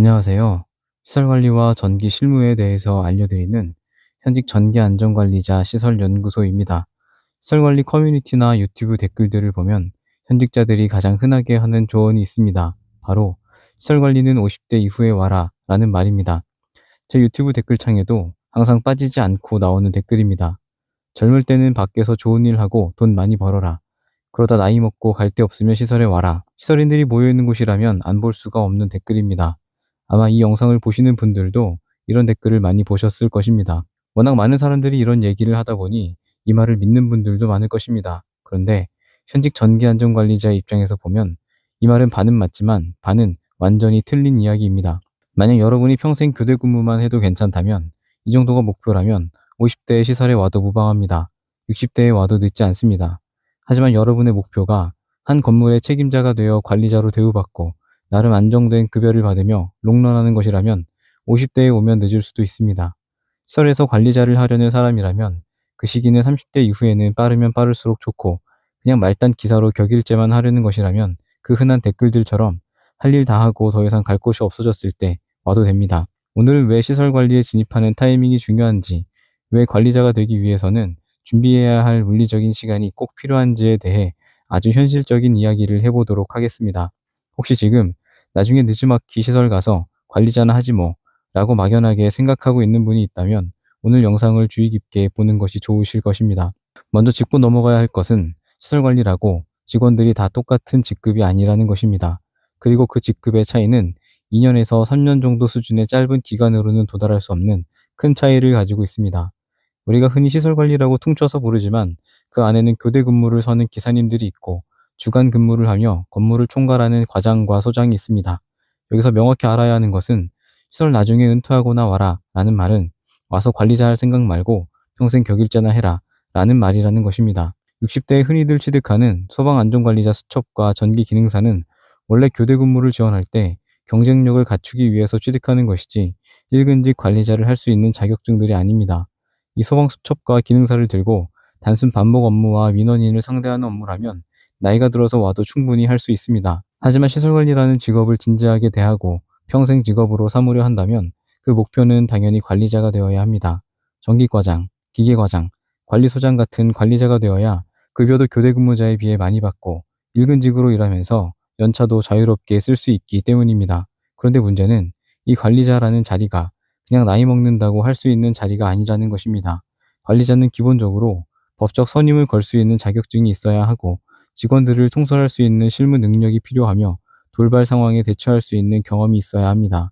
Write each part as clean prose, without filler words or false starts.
안녕하세요. 시설관리와 전기 실무에 대해서 알려드리는 현직 전기안전관리자 시설연구소입니다. 시설관리 커뮤니티나 유튜브 댓글들을 보면 현직자들이 가장 흔하게 하는 조언이 있습니다. 바로 시설관리는 50대 이후에 와라 라는 말입니다. 제 유튜브 댓글창에도 항상 빠지지 않고 나오는 댓글입니다. 젊을 때는 밖에서 좋은 일 하고 돈 많이 벌어라. 그러다 나이 먹고 갈 데 없으면 시설에 와라. 시설인들이 모여있는 곳이라면 안 볼 수가 없는 댓글입니다. 아마 이 영상을 보시는 분들도 이런 댓글을 많이 보셨을 것입니다. 워낙 많은 사람들이 이런 얘기를 하다 보니 이 말을 믿는 분들도 많을 것입니다. 그런데 현직 전기안전관리자의 입장에서 보면 이 말은 반은 맞지만 반은 완전히 틀린 이야기입니다. 만약 여러분이 평생 교대 근무만 해도 괜찮다면, 이 정도가 목표라면 50대에 시설에 와도 무방합니다. 60대에 와도 늦지 않습니다. 하지만 여러분의 목표가 한 건물의 책임자가 되어 관리자로 대우받고 나름 안정된 급여를 받으며 롱런하는 것이라면 50대에 오면 늦을 수도 있습니다. 시설에서 관리자를 하려는 사람이라면 그 시기는 30대 이후에는 빠르면 빠를수록 좋고, 그냥 말단 기사로 격일제만 하려는 것이라면 그 흔한 댓글들처럼 할 일 다 하고 더 이상 갈 곳이 없어졌을 때 와도 됩니다. 오늘은 왜 시설 관리에 진입하는 타이밍이 중요한지, 왜 관리자가 되기 위해서는 준비해야 할 물리적인 시간이 꼭 필요한지에 대해 아주 현실적인 이야기를 해보도록 하겠습니다. 혹시 지금 나중에 느지막이 시설 가서 관리자나 하지 뭐 라고 막연하게 생각하고 있는 분이 있다면 오늘 영상을 주의 깊게 보는 것이 좋으실 것입니다. 먼저 짚고 넘어가야 할 것은 시설 관리라고 직원들이 다 똑같은 직급이 아니라는 것입니다. 그리고 그 직급의 차이는 2년에서 3년 정도 수준의 짧은 기간으로는 도달할 수 없는 큰 차이를 가지고 있습니다. 우리가 흔히 시설 관리라고 퉁쳐서 부르지만 그 안에는 교대 근무를 서는 기사님들이 있고 주간 근무를 하며 건물을 총괄하는 과장과 소장이 있습니다. 여기서 명확히 알아야 하는 것은 시설 나중에 은퇴하거나 와라 라는 말은 와서 관리자 할 생각 말고 평생 격일제나 해라 라는 말이라는 것입니다. 60대에 흔히들 취득하는 소방안전관리자 수첩과 전기기능사는 원래 교대 근무를 지원할 때 경쟁력을 갖추기 위해서 취득하는 것이지 일근직 관리자를 할 수 있는 자격증들이 아닙니다. 이 소방 수첩과 기능사를 들고 단순 반복 업무와 민원인을 상대하는 업무라면 나이가 들어서 와도 충분히 할 수 있습니다. 하지만 시설관리라는 직업을 진지하게 대하고 평생 직업으로 삼으려 한다면 그 목표는 당연히 관리자가 되어야 합니다. 전기과장, 기계과장, 관리소장 같은 관리자가 되어야 급여도 교대 근무자에 비해 많이 받고 일근직으로 일하면서 연차도 자유롭게 쓸 수 있기 때문입니다. 그런데 문제는 이 관리자라는 자리가 그냥 나이 먹는다고 할 수 있는 자리가 아니라는 것입니다. 관리자는 기본적으로 법적 선임을 걸 수 있는 자격증이 있어야 하고 직원들을 통솔할 수 있는 실무 능력이 필요하며 돌발 상황에 대처할 수 있는 경험이 있어야 합니다.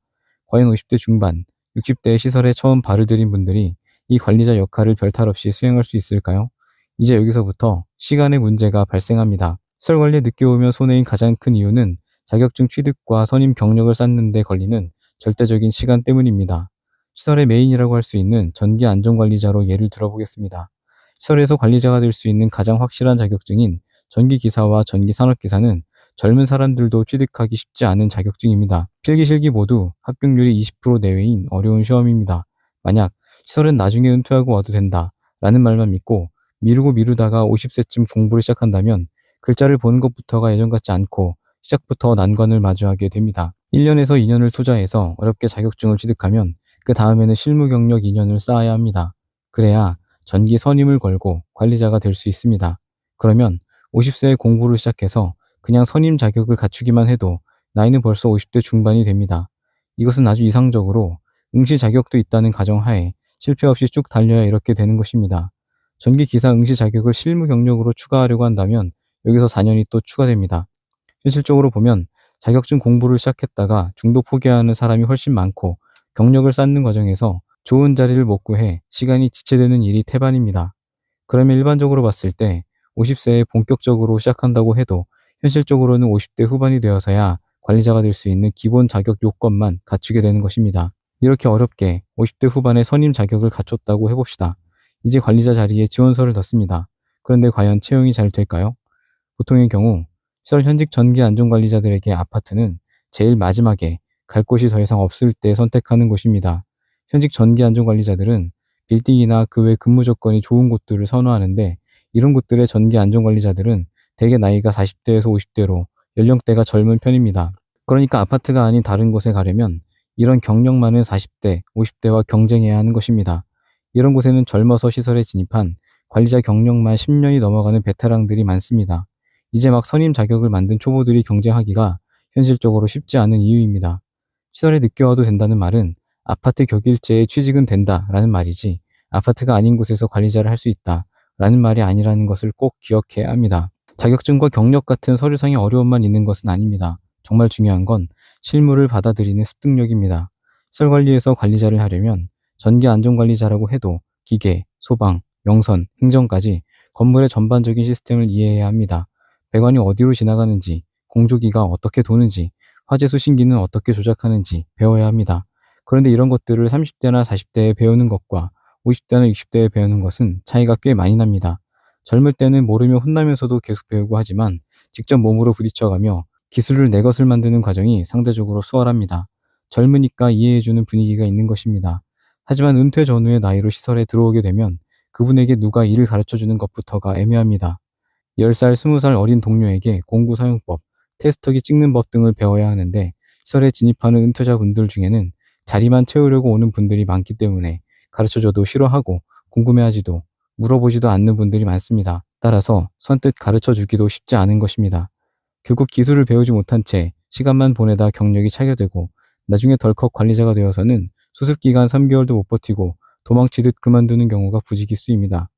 과연 50대 중반, 60대 시설에 처음 발을 들인 분들이 이 관리자 역할을 별탈 없이 수행할 수 있을까요? 이제 여기서부터 시간의 문제가 발생합니다. 시설 관리에 늦게 오면 손해인 가장 큰 이유는 자격증 취득과 선임 경력을 쌓는 데 걸리는 절대적인 시간 때문입니다. 시설의 메인이라고 할 수 있는 전기 안전관리자로 예를 들어보겠습니다. 시설에서 관리자가 될 수 있는 가장 확실한 자격증인 전기기사와 전기산업기사는 젊은 사람들도 취득하기 쉽지 않은 자격증입니다. 필기 실기 모두 합격률이 20% 내외인 어려운 시험입니다. 만약 시설은 나중에 은퇴하고 와도 된다 라는 말만 믿고 미루고 미루다가 50세쯤 공부를 시작한다면 글자를 보는 것부터가 예전 같지 않고 시작부터 난관을 마주하게 됩니다. 1년에서 2년을 투자해서 어렵게 자격증을 취득하면 그 다음에는 실무 경력 2년을 쌓아야 합니다. 그래야 전기 선임을 걸고 관리자가 될 수 있습니다. 그러면 50세에 공부를 시작해서 그냥 선임 자격을 갖추기만 해도 나이는 벌써 50대 중반이 됩니다. 이것은 아주 이상적으로 응시 자격도 있다는 가정하에 실패 없이 쭉 달려야 이렇게 되는 것입니다. 전기기사 응시 자격을 실무 경력으로 추가하려고 한다면 여기서 4년이 또 추가됩니다. 현실적으로 보면 자격증 공부를 시작했다가 중도 포기하는 사람이 훨씬 많고 경력을 쌓는 과정에서 좋은 자리를 못 구해 시간이 지체되는 일이 태반입니다. 그러면 일반적으로 봤을 때 50세에 본격적으로 시작한다고 해도 현실적으로는 50대 후반이 되어서야 관리자가 될 수 있는 기본 자격 요건만 갖추게 되는 것입니다. 이렇게 어렵게 50대 후반에 선임 자격을 갖췄다고 해봅시다. 이제 관리자 자리에 지원서를 넣습니다. 그런데 과연 채용이 잘 될까요? 보통의 경우 시설 현직 전기 안전관리자들에게 아파트는 제일 마지막에 갈 곳이 더 이상 없을 때 선택하는 곳입니다. 현직 전기 안전관리자들은 빌딩이나 그 외 근무 조건이 좋은 곳들을 선호하는데, 이런 곳들의 전기 안전관리자들은 대개 나이가 40대에서 50대로 연령대가 젊은 편입니다. 그러니까 아파트가 아닌 다른 곳에 가려면 이런 경력 많은 40대, 50대와 경쟁해야 하는 것입니다. 이런 곳에는 젊어서 시설에 진입한 관리자 경력만 10년이 넘어가는 베테랑들이 많습니다. 이제 막 선임 자격을 만든 초보들이 경쟁하기가 현실적으로 쉽지 않은 이유입니다. 시설에 늦게 와도 된다는 말은 아파트 격일제에 취직은 된다라는 말이지, 아파트가 아닌 곳에서 관리자를 할 수 있다라는 말이 아니라는 것을 꼭 기억해야 합니다. 자격증과 경력 같은 서류상의 어려움만 있는 것은 아닙니다. 정말 중요한 건 실무를 받아들이는 습득력입니다. 시설 관리에서 관리자를 하려면 전기 안전관리자라고 해도 기계, 소방, 영선, 행정까지 건물의 전반적인 시스템을 이해해야 합니다. 배관이 어디로 지나가는지, 공조기가 어떻게 도는지, 화재 수신기는 어떻게 조작하는지 배워야 합니다. 그런데 이런 것들을 30대나 40대에 배우는 것과 50대나 60대에 배우는 것은 차이가 꽤 많이 납니다. 젊을 때는 모르며 혼나면서도 계속 배우고 하지만 직접 몸으로 부딪혀가며 기술을 내 것을 만드는 과정이 상대적으로 수월합니다. 젊으니까 이해해주는 분위기가 있는 것입니다. 하지만 은퇴 전후의 나이로 시설에 들어오게 되면 그분에게 누가 일을 가르쳐주는 것부터가 애매합니다. 10살, 20살 어린 동료에게 공구 사용법, 테스터기 찍는 법 등을 배워야 하는데, 시설에 진입하는 은퇴자분들 중에는 자리만 채우려고 오는 분들이 많기 때문에 가르쳐줘도 싫어하고 궁금해하지도 물어보지도 않는 분들이 많습니다. 따라서 선뜻 가르쳐주기도 쉽지 않은 것입니다. 결국 기술을 배우지 못한 채 시간만 보내다 경력이 차게 되고, 나중에 덜컥 관리자가 되어서는 수습기간 3개월도 못 버티고 도망치듯 그만두는 경우가 부지기수입니다.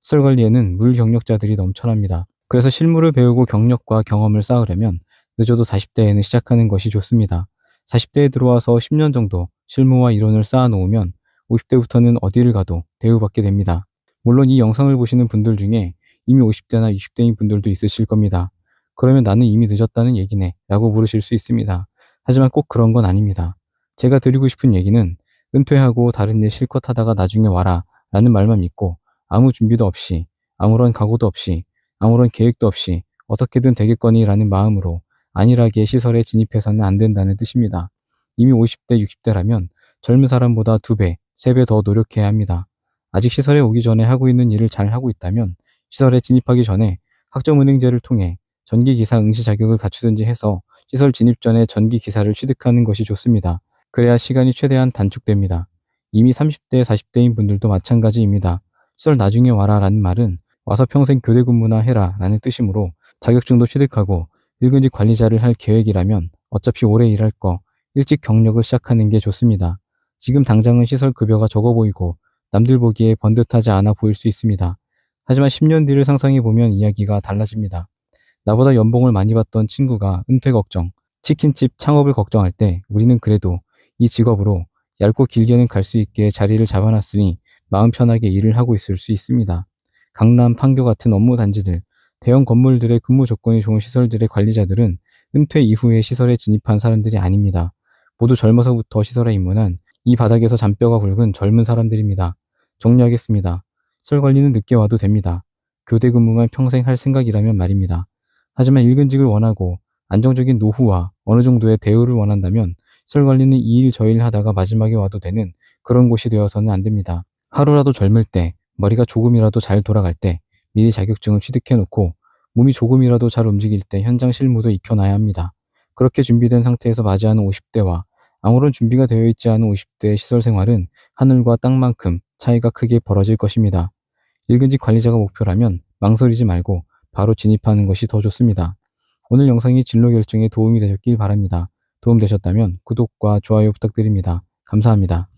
시설 관리에는 물 경력자들이 넘쳐납니다. 그래서 실무를 배우고 경력과 경험을 쌓으려면 늦어도 40대에는 시작하는 것이 좋습니다. 40대에 들어와서 10년 정도 실무와 이론을 쌓아놓으면 50대부터는 어디를 가도 대우받게 됩니다. 물론 이 영상을 보시는 분들 중에 이미 50대나 60대인 분들도 있으실 겁니다. 그러면 나는 이미 늦었다는 얘기네 라고 물으실 수 있습니다. 하지만 꼭 그런 건 아닙니다. 제가 드리고 싶은 얘기는 은퇴하고 다른 일 실컷 하다가 나중에 와라 라는 말만 믿고 아무 준비도 없이, 아무런 각오도 없이, 아무런 계획도 없이 어떻게든 되겠거니라는 마음으로 안일하게 시설에 진입해서는 안 된다는 뜻입니다. 이미 50대, 60대라면 젊은 사람보다 2배, 3배 더 노력해야 합니다. 아직 시설에 오기 전에 하고 있는 일을 잘 하고 있다면 시설에 진입하기 전에 학점은행제를 통해 전기기사 응시 자격을 갖추든지 해서 시설 진입 전에 전기기사를 취득하는 것이 좋습니다. 그래야 시간이 최대한 단축됩니다. 이미 30대, 40대인 분들도 마찬가지입니다. 시설 나중에 와라 라는 말은 와서 평생 교대 근무나 해라 라는 뜻이므로, 자격증도 취득하고 일근직 관리자를 할 계획이라면 어차피 오래 일할 거 일찍 경력을 시작하는 게 좋습니다. 지금 당장은 시설 급여가 적어 보이고 남들 보기에 번듯하지 않아 보일 수 있습니다. 하지만 10년 뒤를 상상해 보면 이야기가 달라집니다. 나보다 연봉을 많이 받던 친구가 은퇴 걱정, 치킨집 창업을 걱정할 때 우리는 그래도 이 직업으로 얇고 길게는 갈 수 있게 자리를 잡아놨으니 마음 편하게 일을 하고 있을 수 있습니다. 강남, 판교 같은 업무 단지들, 대형 건물들의 근무 조건이 좋은 시설들의 관리자들은 은퇴 이후에 시설에 진입한 사람들이 아닙니다. 모두 젊어서부터 시설에 입문한 이 바닥에서 잔뼈가 굵은 젊은 사람들입니다. 정리하겠습니다. 시설 관리는 늦게 와도 됩니다. 교대 근무만 평생 할 생각이라면 말입니다. 하지만 일근직을 원하고 안정적인 노후와 어느 정도의 대우를 원한다면 시설 관리는 이 일 저 일 하다가 마지막에 와도 되는 그런 곳이 되어서는 안 됩니다. 하루라도 젊을 때, 머리가 조금이라도 잘 돌아갈 때 미리 자격증을 취득해 놓고 몸이 조금이라도 잘 움직일 때 현장 실무도 익혀놔야 합니다. 그렇게 준비된 상태에서 맞이하는 50대와 아무런 준비가 되어 있지 않은 50대의 시설 생활은 하늘과 땅만큼 차이가 크게 벌어질 것입니다. 일근직 관리자가 목표라면 망설이지 말고 바로 진입하는 것이 더 좋습니다. 오늘 영상이 진로 결정에 도움이 되셨길 바랍니다. 도움되셨다면 구독과 좋아요 부탁드립니다. 감사합니다.